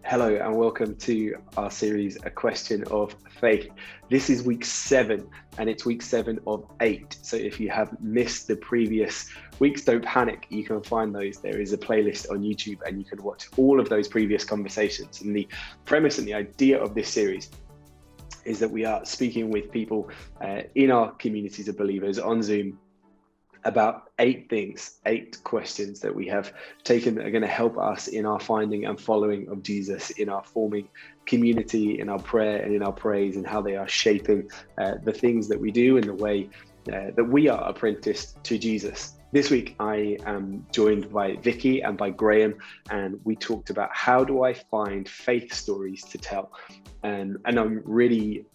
Hello and welcome to our series, A Question of Faith. This is week 7 and it's week 7 of 8. So if you have missed the previous weeks, don't panic. You can find those. There is a playlist on YouTube and you can watch all of those previous conversations. And the premise and the idea of this series is that we are speaking with people in our communities of believers on Zoom about 8 things, 8 questions that we have taken that are going to help us in our finding and following of Jesus, in our forming community, in our prayer and in our praise, and how they are shaping the things that we do in the way that we are apprenticed to Jesus. This week, I am joined by Vicky and by Graham, and we talked about how do I find faith stories to tell. And I'm really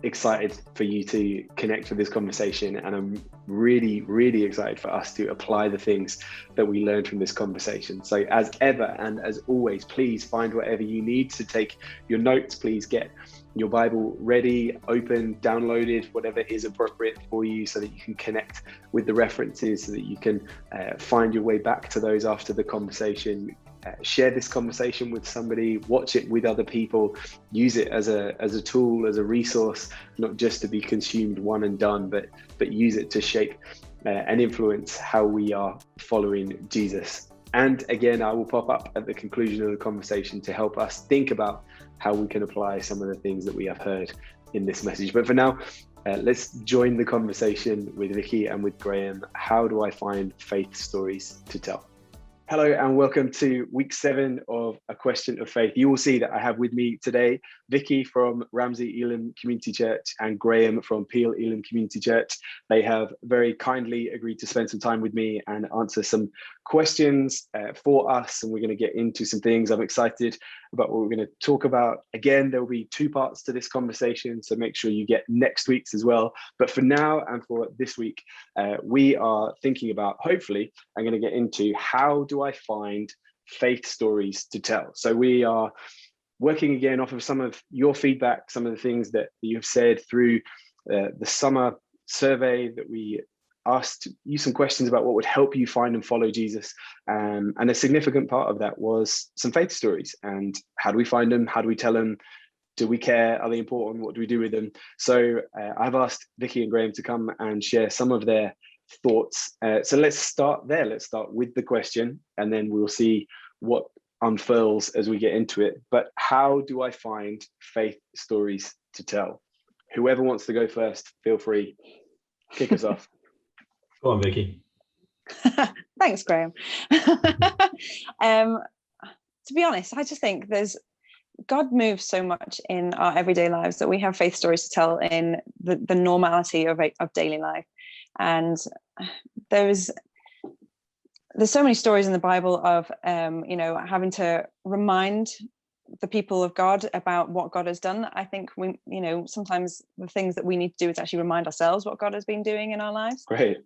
excited for you to connect with this conversation, and I'm really excited for us to apply the things that we learned from this conversation. So as ever and as always, please find whatever you need to take your notes. Please get your Bible ready, open, downloaded, whatever is appropriate for you, so that you can connect with the references, so that you can find your way back to those after the conversation. Share this conversation with somebody, watch it with other people, use it as a tool, as a resource, not just to be consumed one and done, but use it to shape and influence how we are following Jesus. And again, I will pop up at the conclusion of the conversation to help us think about how we can apply some of the things that we have heard in this message. But for now, let's join the conversation with Vicky and with Graham. How do I find faith stories to tell? Hello and welcome to week 7 of A Question of Faith. You will see that I have with me today Vicky from Ramsey Elim Community Church and Graham from Peel Elim Community Church. They have very kindly agreed to spend some time with me and answer some questions for us, and we're going to get into some things. I'm excited about what we're going to talk about. Again, there will be 2 parts to this conversation, so make sure you get next week's as well. But for now and for this week, we are thinking about, hopefully, I'm going to get into how do I find faith stories to tell. So we are working again off of some of your feedback, some of the things that you've said through the summer survey that we asked you some questions about what would help you find and follow Jesus. And a significant part of that was some faith stories. And how do we find them? How do we tell them? Do we care? Are they important? What do we do with them? So I've asked Vicky and Graham to come and share some of their thoughts. So let's start there. Let's start with the question, and then we'll see what unfurls as we get into it. But how do I find faith stories to tell? Whoever wants to go first, feel free. Kick us off. Go on, Vicky. Thanks, Graham. To be honest, I just think God moves so much in our everyday lives that we have faith stories to tell in the normality of daily life. And there's so many stories in the Bible of having to remind the people of God about what God has done. I think we, sometimes the things that we need to do is actually remind ourselves what God has been doing in our lives. Great.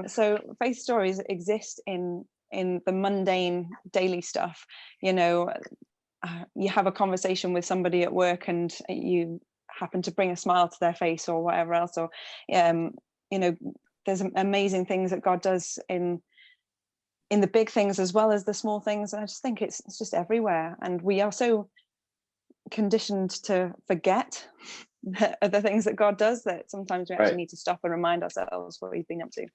So faith stories exist in the mundane daily stuff. You have a conversation with somebody at work and you happen to bring a smile to their face or whatever else, or there's amazing things that God does in the big things as well as the small things. And I just think it's just everywhere, and we are so conditioned to forget the things that God does that sometimes we actually need to stop and remind ourselves what he's been up to.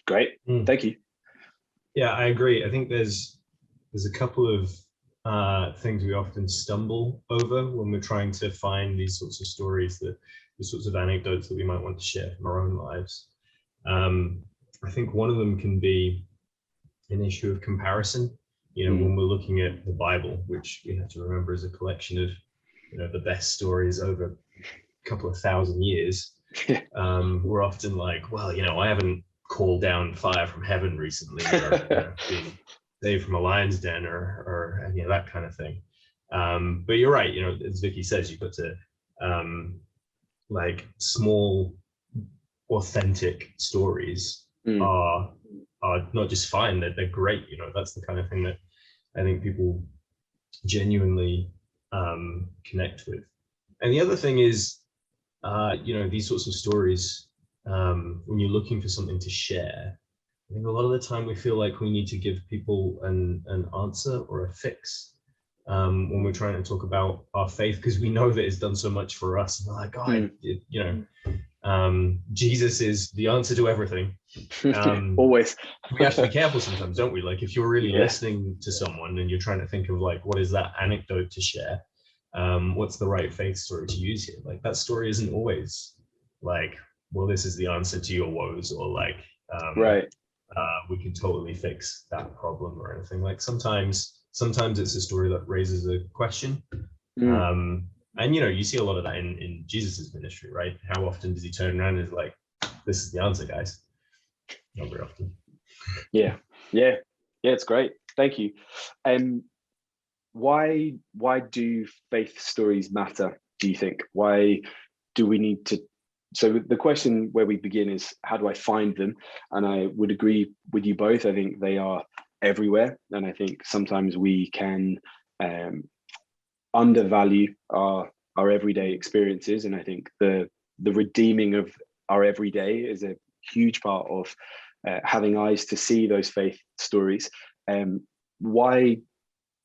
Great. Thank you. Yeah, I agree. I think there's a couple of things we often stumble over when we're trying to find these sorts of stories, the sorts of anecdotes that we might want to share from our own lives. I think one of them can be an issue of comparison. When we're looking at the Bible, which we have to remember is a collection of the best stories over a couple of thousand years, we're often like, well, I haven't called down fire from heaven recently, or been saved from a lion's den, or any of that kind of thing. But you're right, as Vicky says, you've got to like small authentic stories are not just fine, they're great. That's the kind of thing that I think people genuinely connect with. And the other thing is these sorts of stories, when you're looking for something to share, I think a lot of the time we feel like we need to give people an answer or a fix. when we're trying to talk about our faith, because we know that it's done so much for us. And we're like, Jesus is the answer to everything. Always. We have to be careful sometimes, don't we? Like if you're really listening to someone and you're trying to think of like, what is that anecdote to share? What's the right faith story to use here? Like that story isn't always like, well, this is the answer to your woes, or like, we can totally fix that problem or anything. Like sometimes it's a story that raises a question. And you see a lot of that in Jesus's ministry, right? How often does he turn around and is like, this is the answer, guys? Not very often. Yeah, it's great. Thank you. Why do faith stories matter, do you think? Why do we need to? So the question where we begin is, how do I find them? And I would agree with you both. I think they are everywhere. And I think sometimes we can undervalue our everyday experiences. And I think the redeeming of our everyday is a huge part of having eyes to see those faith stories. Why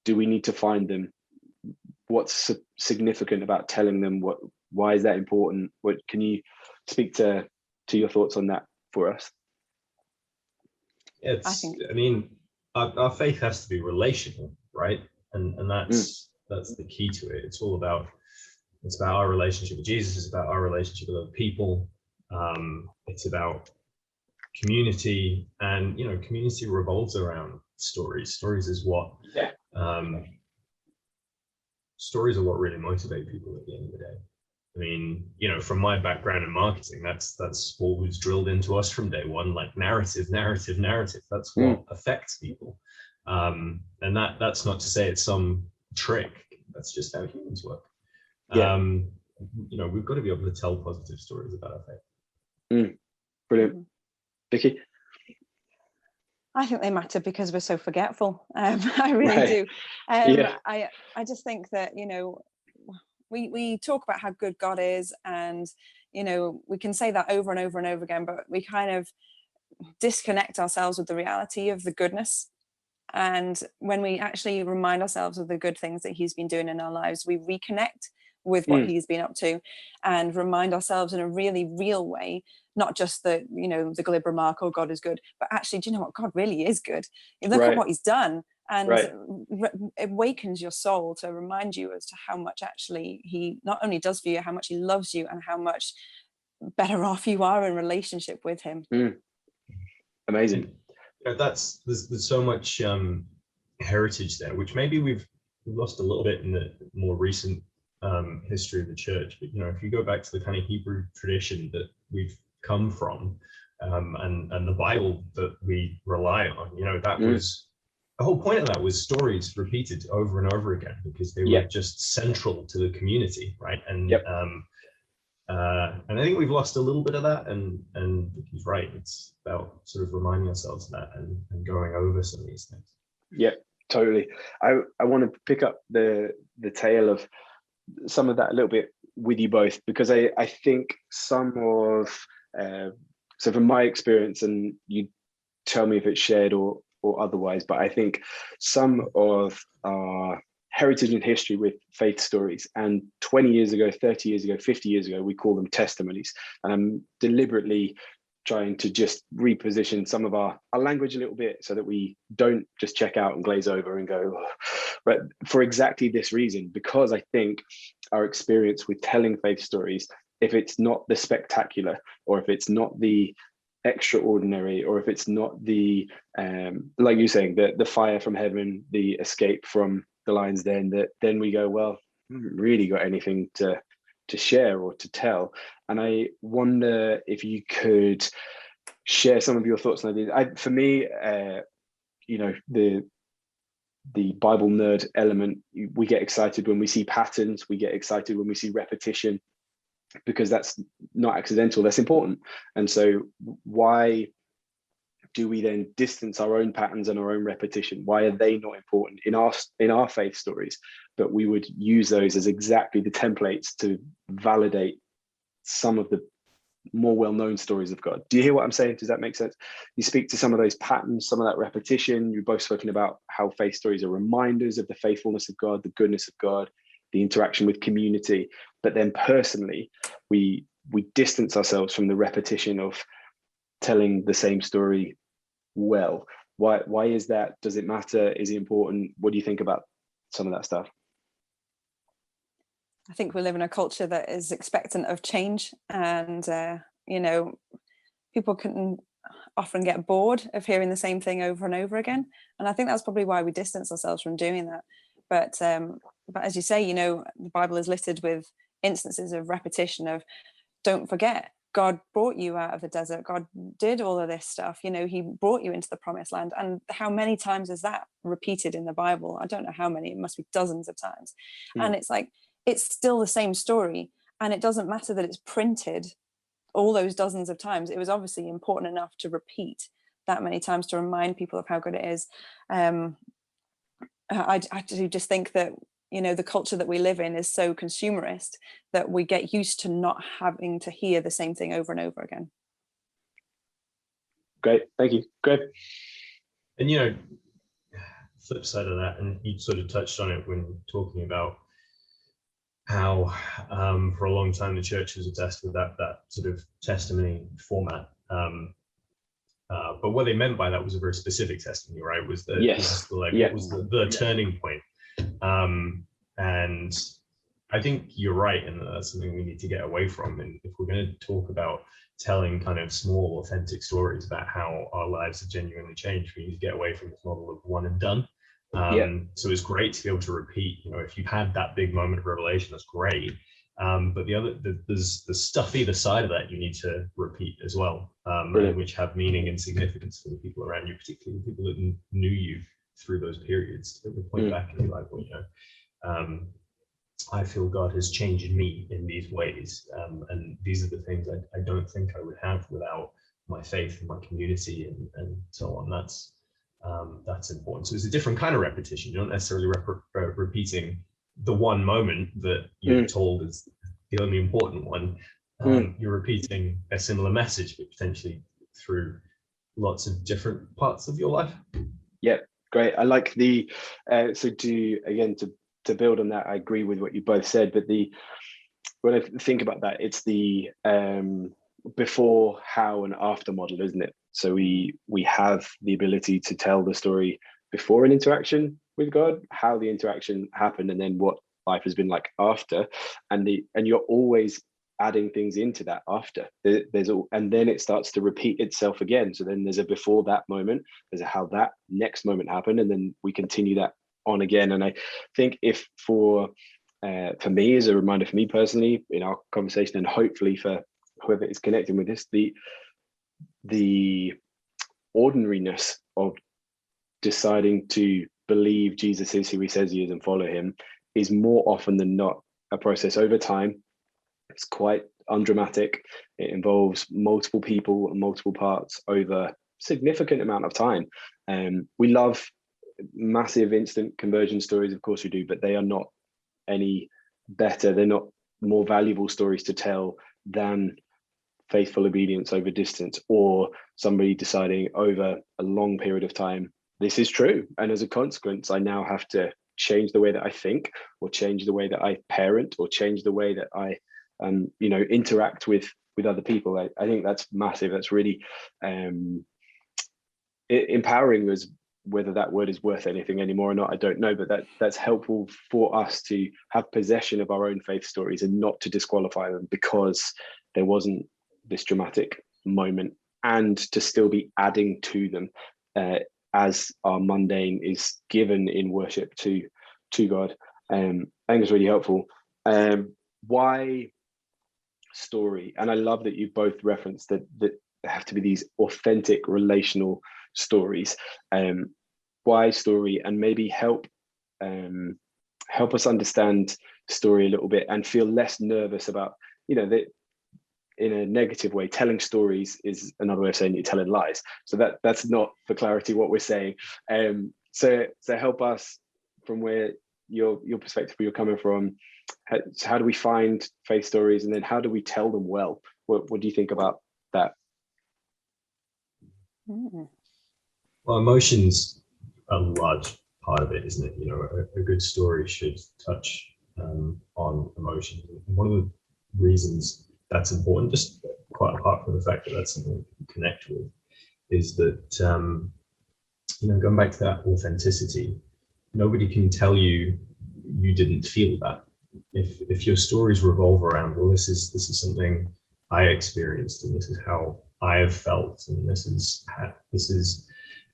do we need to find them? What's significant about telling them? Why is that important? What can you speak to your thoughts on that for us? Our faith has to be relational, right? And that's the key to it. It's about our relationship with Jesus. It's about our relationship with other people. It's about community, and community revolves around stories. Stories is what stories are what really motivate people at the end of the day. I mean, from my background in marketing, that's what was drilled into us from day one, like narrative. That's what affects people. And that's not to say it's some trick. That's just how humans work. We've got to be able to tell positive stories about our faith. Brilliant. Vicky? I think they matter because we're so forgetful. I really do. I just think that, we talk about how good God is, and, we can say that over and over and over again, but we kind of disconnect ourselves with the reality of the goodness. And when we actually remind ourselves of the good things that he's been doing in our lives, we reconnect with what he's been up to, and remind ourselves in a really real way, not just the glib remark, oh, God is good, but actually, do you know what? God really is good. Look at what he's done. And it awakens your soul to remind you as to how much actually he not only does for you, how much he loves you, and how much better off you are in relationship with him. Amazing. There's so much heritage there, which maybe we've lost a little bit in the more recent history of the church. But if you go back to the kind of Hebrew tradition that we've come from, and the Bible that we rely on, that was the whole point of that, was stories repeated over and over again, because they were just central to the community, right? And and I think we've lost a little bit of that, and he's right. It's about sort of reminding ourselves of that and going over some of these things. Yeah, totally. I want to pick up the tail of some of that a little bit with you both, because I think some of so from my experience, and you tell me if it's shared or otherwise, but I think some of our heritage and history with faith stories, and 20 years ago, 30 years ago, 50 years ago, we call them testimonies. And I'm deliberately trying to just reposition some of our language a little bit so that we don't just check out and glaze over and go, but for exactly this reason, because I think our experience with telling faith stories, if it's not the spectacular, or if it's not the extraordinary, or if it's not the like you're saying, the fire from heaven, the escape from the lion's den, then we go, well, I haven't really got anything to share or to tell. And I wonder if you could share some of your thoughts on that. For me, the Bible nerd element, we get excited when we see patterns, we get excited when we see repetition, because that's not accidental, that's important. And so why do we then distance our own patterns and our own repetition? Why are they not important in our faith stories, but we would use those as exactly the templates to validate some of the more well-known stories of God. Do you hear what I'm saying? Does that make sense? You speak to some of those patterns, some of that repetition. You've both spoken about how faith stories are reminders of the faithfulness of God, the goodness of God, the interaction with community. But then personally, we distance ourselves from the repetition of telling the same story well. Why is that? Does it matter? Is it important? What do you think about some of that stuff? I think we live in a culture that is expectant of change, and people can often get bored of hearing the same thing over and over again, and I think that's probably why we distance ourselves from doing that. But as you say, the Bible is littered with instances of repetition of, don't forget, God brought you out of the desert. God did all of this stuff. He brought you into the promised land. And how many times is that repeated in the Bible? I don't know how many. It must be dozens of times. And it's like, it's still the same story. And it doesn't matter that it's printed all those dozens of times. It was obviously important enough to repeat that many times to remind people of how good it is. I do just think that the culture that we live in is so consumerist that we get used to not having to hear the same thing over and over again. Great, thank you. Great. And flip side of that, and you sort of touched on it when talking about how for a long time the church was obsessed with that sort of testimony format. But what they meant by that was a very specific testimony, right? Was the what was the turning point? And I think you're right, and that's something we need to get away from. And if we're going to talk about telling kind of small, authentic stories about how our lives have genuinely changed, we need to get away from this model of one and done. So it's great to be able to repeat. If you've had that big moment of revelation, that's great. But there's the stuff either side of that you need to repeat as well, which have meaning and significance for the people around you, particularly the people that knew you through those periods, to point back and be like, well, I feel God has changed me in these ways, and these are the things I don't think I would have without my faith and my community and so on. That's important. So it's a different kind of repetition. You're not necessarily repeating the one moment that you're told is the only important one. You're repeating a similar message, but potentially through lots of different parts of your life. Yeah, great. I like the to build on that, I agree with what you both said, but when I think about that, it's the before, how, and after model, isn't it? So we have the ability to tell the story before an interaction with God, how the interaction happened, and then what life has been like after, and you're always adding things into that after. And then it starts to repeat itself again. So then there's a before that moment, there's a how that next moment happened, and then we continue that on again. And I think if for me, as a reminder for me personally in our conversation, and hopefully for whoever is connecting with this, the ordinariness of deciding to believe Jesus is who he says he is and follow him is more often than not a process over time. It's quite undramatic. It involves multiple people and multiple parts over a significant amount of time. We love massive instant conversion stories, of course we do, but they are not any better. They're not more valuable stories to tell than faithful obedience over distance, or somebody deciding over a long period of time, this is true, and as a consequence I now have to change the way that I think, or change the way that I parent, or change the way that I interact with other people. I think that's massive. That's really empowering. As whether that word is worth anything anymore or not, I don't know, but that's helpful for us to have possession of our own faith stories and not to disqualify them because there wasn't this dramatic moment, and to still be adding to them as our mundane is given in worship to God. I think it's really helpful. Why story? And I love that you both referenced that there have to be these authentic relational stories. Why story? And maybe help us understand story a little bit and feel less nervous about, that in a negative way. Telling stories is another way of saying you're telling lies. So that's not, for clarity, what we're saying. So help us from where your perspective, where you're coming from. How do we find faith stories, and then how do we tell them well? What do you think about that? Well, emotions are a large part of it, isn't it? You know, a good story should touch on emotions. And one of the reasons that's important, just quite apart from the fact that that's something we connect with, is that you know, going back to that authenticity, nobody can tell you you didn't feel that. If your stories revolve around, well, this is something I experienced, and this is how I have felt, and this is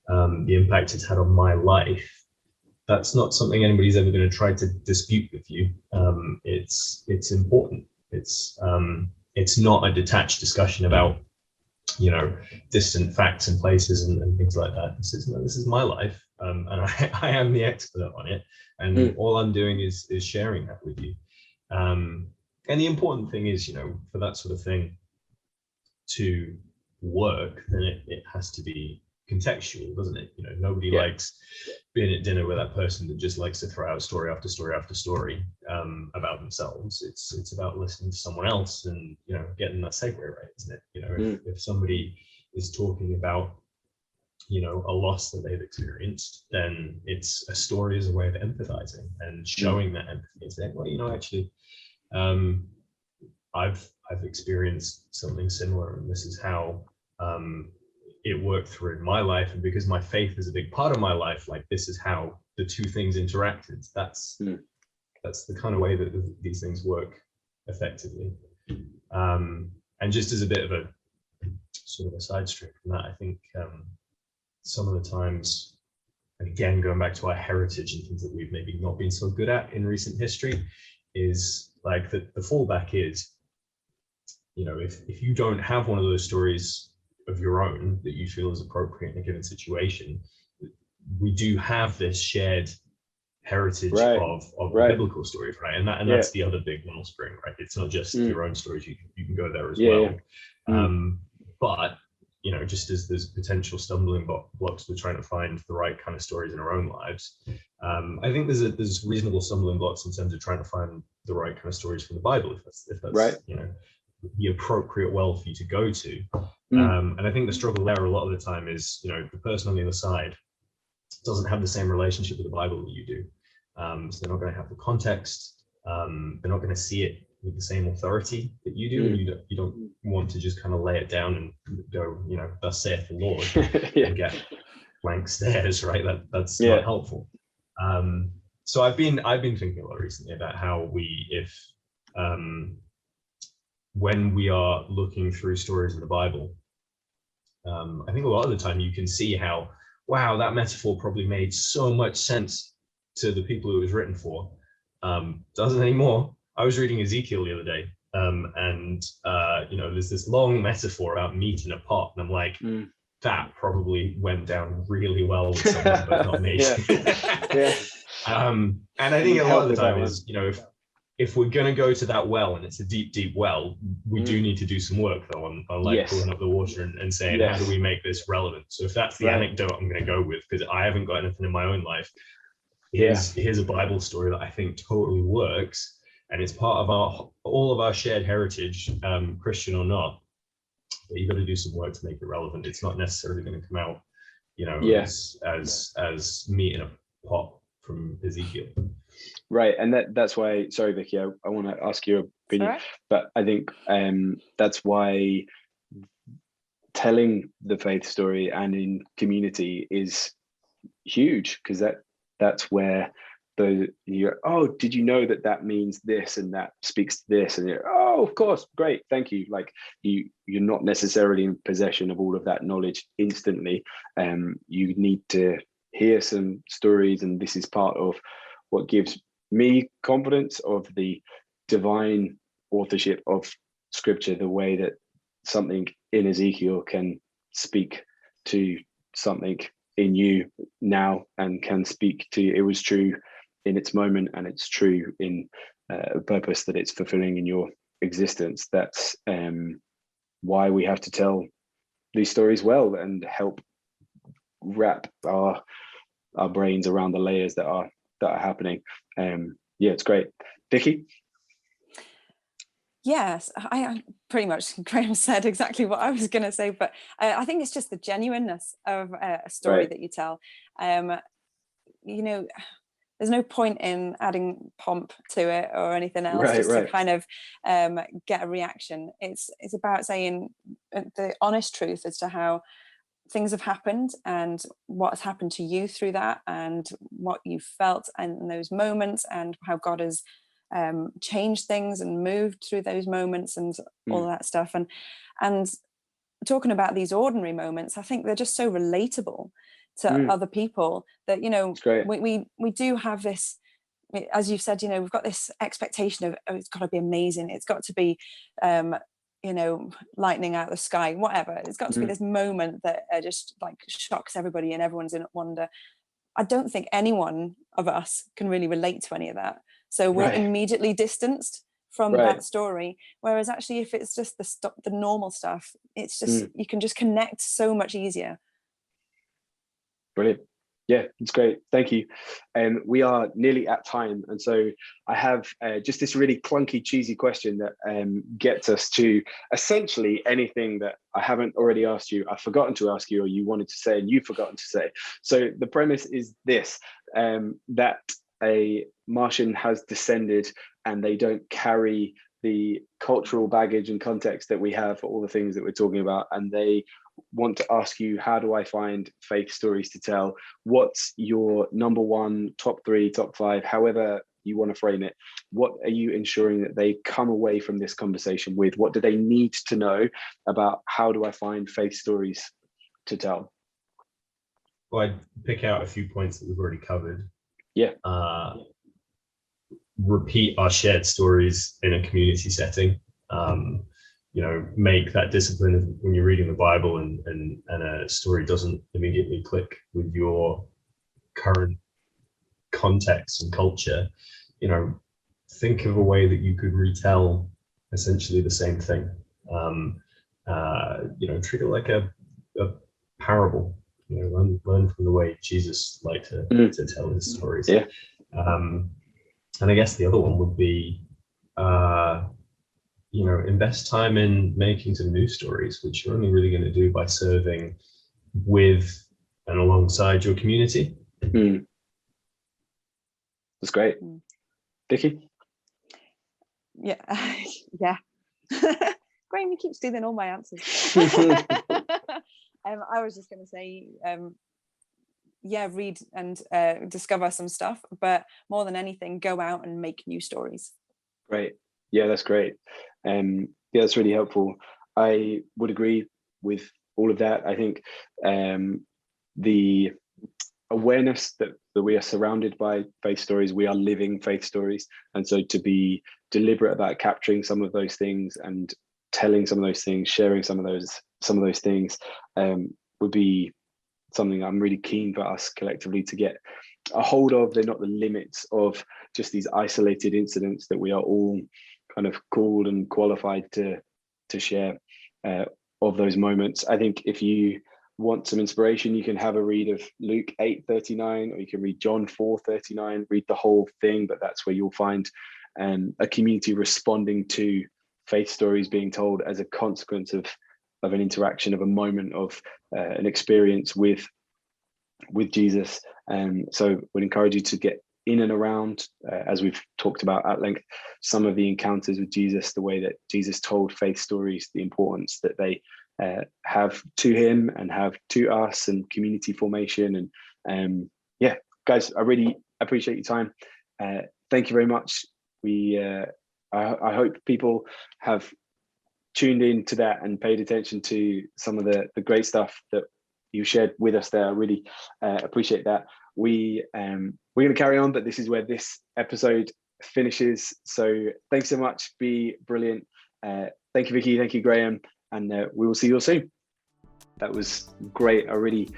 the impact it's had on my life. That's not something anybody's ever going to try to dispute with you. It's important. It's not a detached discussion about, you know, distant facts and places and things like that. This is my life, and I am the expert on it, and all I'm doing is sharing that with you. And the important thing is, you know, for that sort of thing to work, then it has to be contextual, doesn't it? You know, nobody likes being at dinner with that person that just likes to throw out story after story after story about themselves. It's about listening to someone else and, you know, getting that segue right, isn't it? You know, if somebody is talking about, you know, a loss that they've experienced, then it's a story as a way of empathizing and showing that empathy and saying, well, you know, actually, I've experienced something similar, and this is how it worked through in my life, and because my faith is a big part of my life, like, this is how the two things interacted. That's the kind of way that these things work effectively. And just as a bit of a sort of a side stream from that, I think some of the times, and again, going back to our heritage and things that we've maybe not been so good at in recent history, is like the fallback is, you know, if you don't have one of those stories of your own that you feel is appropriate in a given situation, we do have this shared heritage of biblical stories, right? And that's the other big wellspring, right? It's not just your own stories. You can go there as well. But, you know, just as there's potential stumbling blocks with trying to find the right kind of stories in our own lives, I think there's reasonable stumbling blocks in terms of trying to find the right kind of stories from the Bible, if that's you know, the appropriate well for you to go to. And I think the struggle there a lot of the time is, you know, the person on the other side doesn't have the same relationship with the Bible that you do. So they're not going to have the context. They're not going to see it with the same authority that you do. And you don't want to just kind of lay it down and go, you know, thus saith the Lord, and get blank stares, right? That's not helpful. So I've been thinking a lot recently about how when we are looking through stories in the Bible, I think a lot of the time you can see how, wow, that metaphor probably made so much sense to the people it was written for. Doesn't anymore. I was reading Ezekiel the other day, and you know, there's this long metaphor about meat in a pot, and I'm like, that probably went down really well with someone, but not me. And I think a lot of the time is, you know, if we're going to go to that well, and it's a deep, deep well, we do need to do some work though on like pulling up the water and saying, how do we make this relevant? So if that's the anecdote I'm going to go with, because I haven't got anything in my own life, here's a Bible story that I think totally works, and it's part of all of our shared heritage, Christian or not. But you've got to do some work to make it relevant. It's not necessarily going to come out, you know, as meat in a pot from Ezekiel. Right, and that's why. Sorry, Vicky, I want to ask your opinion, but I think that's why telling the faith story and in community is huge, because that's where did you know that means this, and that speaks to this, and you're, oh, of course, great, thank you. Like you're not necessarily in possession of all of that knowledge instantly. You need to hear some stories, and this is part of what gives me confidence of the divine authorship of scripture, the way that something in Ezekiel can speak to something in you now, and can speak to, it was true in its moment, and it's true in a purpose that it's fulfilling in your existence. That's why we have to tell these stories well and help wrap our brains around the layers that are happening. It's great. Vicky? Yes, I pretty much, Graham said exactly what I was going to say, but I think it's just the genuineness of a story Right. that you tell. You know, there's no point in adding pomp to it or anything else Right, just to right. kind of get a reaction. It's about saying the honest truth as to how things have happened and what's happened to you through that, and what you felt in those moments, and how God has changed things and moved through those moments, and all of that stuff. And talking about these ordinary moments, I think they're just so relatable to other people that, you know, we do have this, as you've said, you know, we've got this expectation of, oh, it's got to be amazing, it's got to be you know, lightning out of the sky, whatever. It's got to be this moment that just like shocks everybody and everyone's in wonder. I don't think anyone of us can really relate to any of that. So we're immediately distanced from that story. Whereas actually, if it's just the normal stuff, it's just, you can just connect so much easier. Brilliant. Yeah, it's great. Thank you. We are nearly at time. And so I have just this really clunky, cheesy question that gets us to essentially anything that I haven't already asked you, I've forgotten to ask you, or you wanted to say and you've forgotten to say. So the premise is this, that a Martian has descended and they don't carry the cultural baggage and context that we have for all the things that we're talking about. And they want to ask you, how do I find faith stories to tell? What's your number one, top three, top five, however you want to frame it? What are you ensuring that they come away from this conversation with? What do they need to know about how do I find faith stories to tell? Well, I'd pick out a few points that we've already covered. Yeah. Repeat our shared stories in a community setting. You know, make that discipline of when you're reading the Bible and a story doesn't immediately click with your current context and culture, you know, think of a way that you could retell essentially the same thing. You know, treat it like a parable. You know, learn from the way Jesus liked to tell his stories. Yeah. And I guess the other one would be, you know, invest time in making some new stories, which you're only really going to do by serving with and alongside your community. That's great. Vicky? Yeah. Yeah. Graham, you keep stealing all my answers. I was just going to say, yeah, read and discover some stuff, but more than anything, go out and make new stories. Great. Yeah, that's great. Yeah, that's really helpful. I would agree with all of that. I think the awareness that we are surrounded by faith stories, we are living faith stories. And so to be deliberate about capturing some of those things and telling some of those things, sharing some of those things would be something I'm really keen for us collectively to get a hold of. They're not the limits of just these isolated incidents that we are all kind of called and qualified to share of those moments. I think if you want some inspiration, you can have a read of Luke 8:39, or you can read John 4:39, read the whole thing, but that's where you'll find a community responding to faith stories being told as a consequence of an interaction, of a moment, of an experience with Jesus. So would encourage you to get in and around, as we've talked about at length, some of the encounters with Jesus, the way that Jesus told faith stories, the importance that they have to him and have to us, and community formation. And yeah, guys, I really appreciate your time. Thank you very much. I hope people have tuned in to that and paid attention to some of the great stuff that you shared with us there. I really appreciate that. We're going to carry on, but this is where this episode finishes. So thanks so much. Be brilliant. Thank you, Vicky. Thank you, Graham. And we will see you all soon. That was great. I really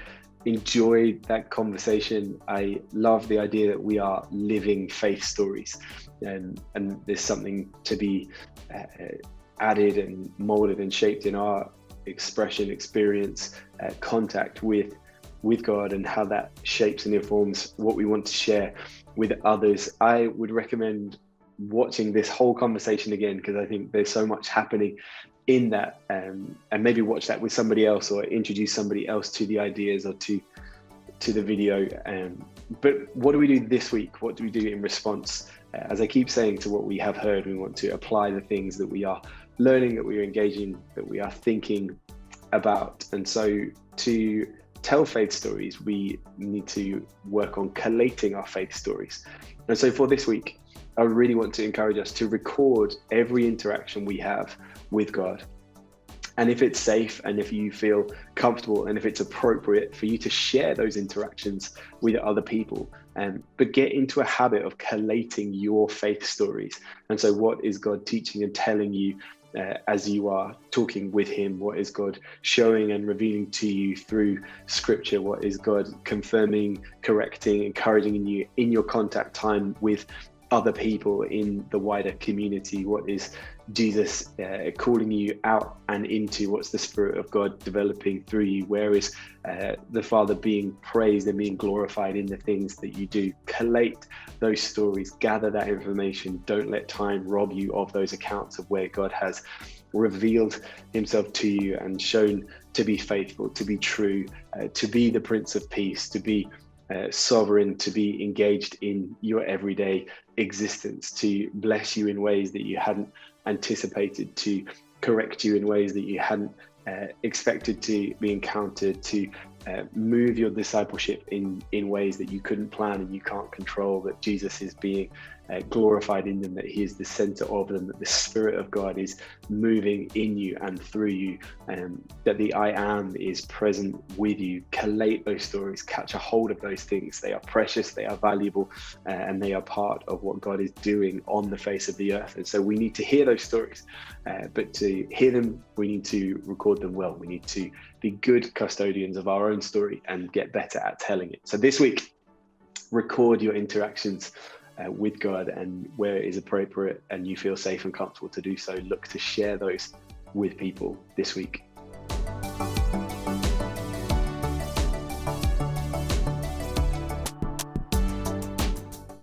enjoyed that conversation. I love the idea that we are living faith stories, and there's something to be added and molded and shaped in our expression, experience, contact with God, and how that shapes and informs what we want to share with others. I would recommend watching this whole conversation again, because I think there's so much happening in that, and maybe watch that with somebody else, or introduce somebody else to the ideas or to the video. But what do we do this week? What do we do in response? As I keep saying, to what we have heard, we want to apply the things that we are learning, that we are engaging, that we are thinking about. And so to tell faith stories, we need to work on collating our faith stories. And so for this week, I really want to encourage us to record every interaction we have with God. And if it's safe, and if you feel comfortable, and if it's appropriate for you to share those interactions with other people, but get into a habit of collating your faith stories. And so what is God teaching and telling you as you are talking with him? What is God showing and revealing to you through scripture? What is God confirming, correcting, encouraging you in your contact time with other people in the wider community? What is Jesus calling you out and into? What's the Spirit of God developing through you? Where is the Father being praised and being glorified in the things that you do? Collate those stories, gather that information. Don't let time rob you of those accounts of where God has revealed himself to you and shown to be faithful, to be true, to be the Prince of Peace, to be sovereign, to be engaged in your everyday existence, to bless you in ways that you hadn't anticipated, to correct you in ways that you hadn't expected to be encountered, to move your discipleship in ways that you couldn't plan and you can't control, that Jesus is being glorified in them, that he is the center of them, that the Spirit of God is moving in you and through you, that the I am is present with you. Collate those stories, catch a hold of those things. They are precious, they are valuable, and they are part of what God is doing on the face of the earth. And so we need to hear those stories, but to hear them, we need to record them well. We need to be good custodians of our own story and get better at telling it. So this week, record your interactions with God, and where it is appropriate and you feel safe and comfortable to do so, look to share those with people this week.